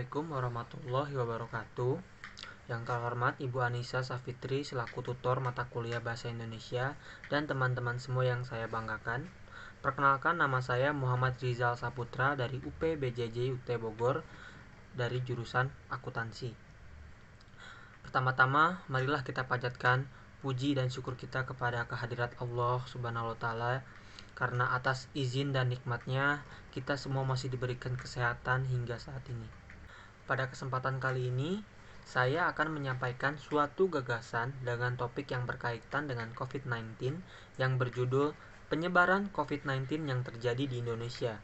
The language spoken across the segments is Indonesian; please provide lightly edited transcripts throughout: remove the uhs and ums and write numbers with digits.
Assalamualaikum warahmatullahi wabarakatuh. Yang terhormat Ibu Anissa Safitri selaku tutor mata kuliah Bahasa Indonesia dan teman-teman semua yang saya banggakan. Perkenalkan, nama saya Muhammad Rizal Saputra dari UPBJJ UT Bogor dari jurusan akuntansi. Pertama-tama, marilah kita panjatkan puji dan syukur kita kepada kehadirat Allah Subhanahu wa taala, karena atas izin dan nikmatnya kita semua masih diberikan kesehatan hingga saat ini. Pada kesempatan kali ini, saya akan menyampaikan suatu gagasan dengan topik yang berkaitan dengan COVID-19 yang berjudul penyebaran COVID-19 yang terjadi di Indonesia.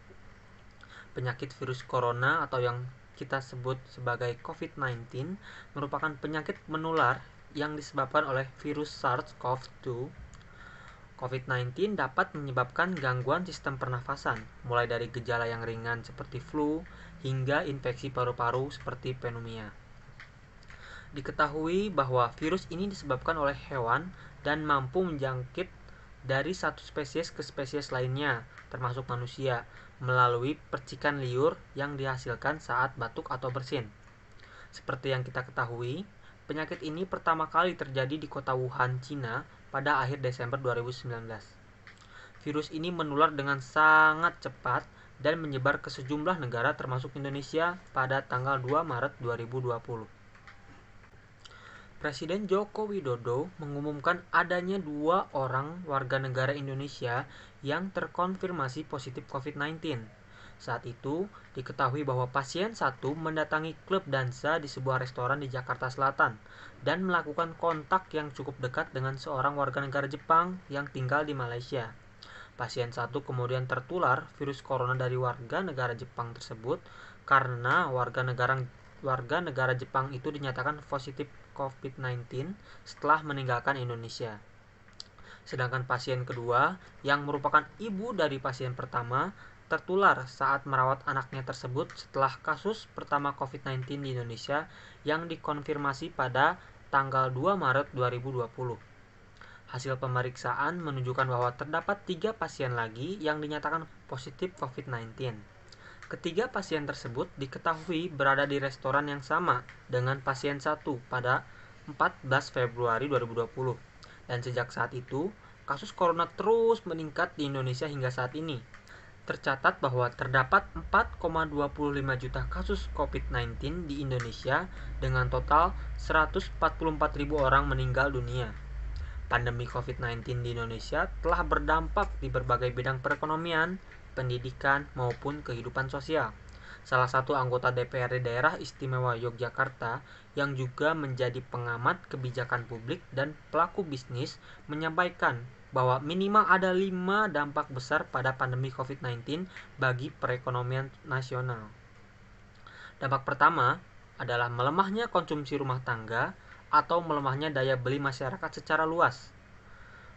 Penyakit virus corona atau yang kita sebut sebagai COVID-19 merupakan penyakit menular yang disebabkan oleh virus SARS-CoV-2. COVID-19 dapat menyebabkan gangguan sistem pernafasan, mulai dari gejala yang ringan seperti flu hingga infeksi paru-paru seperti pneumonia. Diketahui bahwa virus ini disebabkan oleh hewan dan mampu menjangkit dari satu spesies ke spesies lainnya, termasuk manusia, melalui percikan liur yang dihasilkan saat batuk atau bersin. Seperti yang kita ketahui, penyakit ini pertama kali terjadi di kota Wuhan, Cina pada akhir Desember 2019. Virus ini menular dengan sangat cepat dan menyebar ke sejumlah negara termasuk Indonesia pada tanggal 2 Maret 2020. Presiden Joko Widodo mengumumkan adanya 2 orang warga negara Indonesia yang terkonfirmasi positif COVID-19. Saat itu, diketahui bahwa pasien 1 mendatangi klub dansa di sebuah restoran di Jakarta Selatan dan melakukan kontak yang cukup dekat dengan seorang warga negara Jepang yang tinggal di Malaysia. Pasien 1 kemudian tertular virus corona dari warga negara Jepang tersebut karena warga negara Jepang itu dinyatakan positif COVID-19 setelah meninggalkan Indonesia. Sedangkan pasien kedua, yang merupakan ibu dari pasien pertama, tertular saat merawat anaknya tersebut setelah kasus pertama COVID-19 di Indonesia yang dikonfirmasi pada tanggal 2 Maret 2020. Hasil pemeriksaan menunjukkan bahwa terdapat 3 pasien lagi yang dinyatakan positif COVID-19. Ketiga pasien tersebut diketahui berada di restoran yang sama dengan pasien 1 pada 14 Februari 2020. Dan sejak saat itu, kasus corona terus meningkat di Indonesia hingga saat ini. Tercatat bahwa terdapat 4,25 juta kasus COVID-19 di Indonesia dengan total 144.000 orang meninggal dunia. Pandemi COVID-19 di Indonesia telah berdampak di berbagai bidang perekonomian, pendidikan, maupun kehidupan sosial. Salah satu anggota DPRD Daerah Istimewa Yogyakarta yang juga menjadi pengamat kebijakan publik dan pelaku bisnis menyampaikan bahwa minimal ada 5 dampak besar pada pandemi COVID-19 bagi perekonomian nasional. Dampak pertama adalah melemahnya konsumsi rumah tangga atau melemahnya daya beli masyarakat secara luas.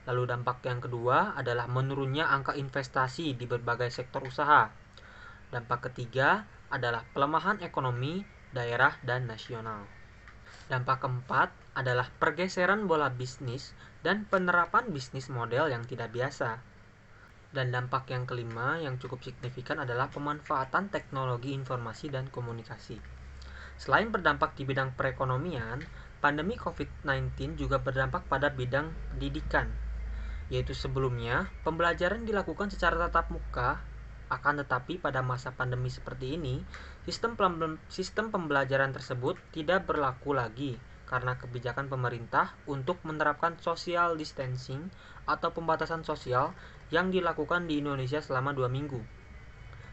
Lalu dampak yang kedua adalah menurunnya angka investasi di berbagai sektor usaha. Dampak ketiga adalah pelemahan ekonomi daerah dan nasional. Dampak keempat adalah pergeseran bola bisnis dan penerapan bisnis model yang tidak biasa. Dan dampak yang kelima yang cukup signifikan adalah pemanfaatan teknologi informasi dan komunikasi. Selain berdampak di bidang perekonomian, pandemi COVID-19 juga berdampak pada bidang pendidikan, yaitu sebelumnya pembelajaran dilakukan secara tatap muka, akan tetapi pada masa pandemi seperti ini, sistem pembelajaran tersebut tidak berlaku lagi karena kebijakan pemerintah untuk menerapkan social distancing atau pembatasan sosial yang dilakukan di Indonesia selama 2 minggu.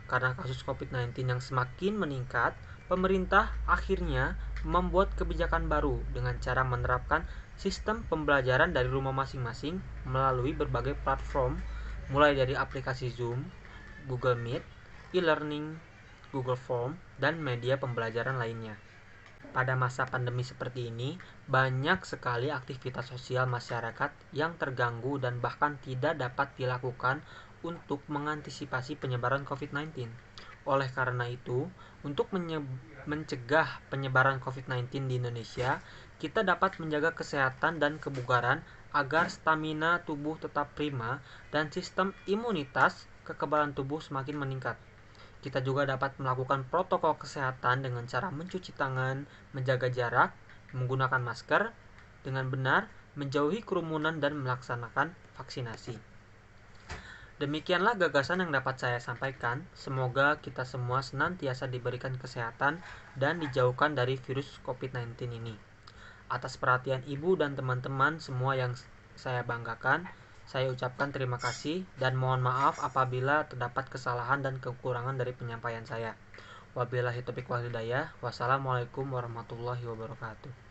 Karena kasus COVID-19 yang semakin meningkat, pemerintah akhirnya membuat kebijakan baru dengan cara menerapkan sistem pembelajaran dari rumah masing-masing melalui berbagai platform, mulai dari aplikasi Zoom, Google Meet, e-learning, Google Form, dan media pembelajaran lainnya. Pada masa pandemi seperti ini, banyak sekali aktivitas sosial masyarakat yang terganggu dan bahkan tidak dapat dilakukan untuk mengantisipasi penyebaran COVID-19. Oleh karena itu, untuk mencegah penyebaran COVID-19 di Indonesia, kita dapat menjaga kesehatan dan kebugaran agar stamina tubuh tetap prima dan sistem imunitas kekebalan tubuh semakin meningkat. Kita juga dapat melakukan protokol kesehatan dengan cara mencuci tangan, menjaga jarak, menggunakan masker dengan benar, menjauhi kerumunan, dan melaksanakan vaksinasi. Demikianlah gagasan yang dapat saya sampaikan. Semoga kita semua senantiasa diberikan kesehatan dan dijauhkan dari virus COVID-19 ini. Atas perhatian Ibu dan teman-teman semua yang saya banggakan, saya ucapkan terima kasih dan mohon maaf apabila terdapat kesalahan dan kekurangan dari penyampaian saya. Wabillahi taufiq wal hidayah. Wassalamualaikum warahmatullahi wabarakatuh.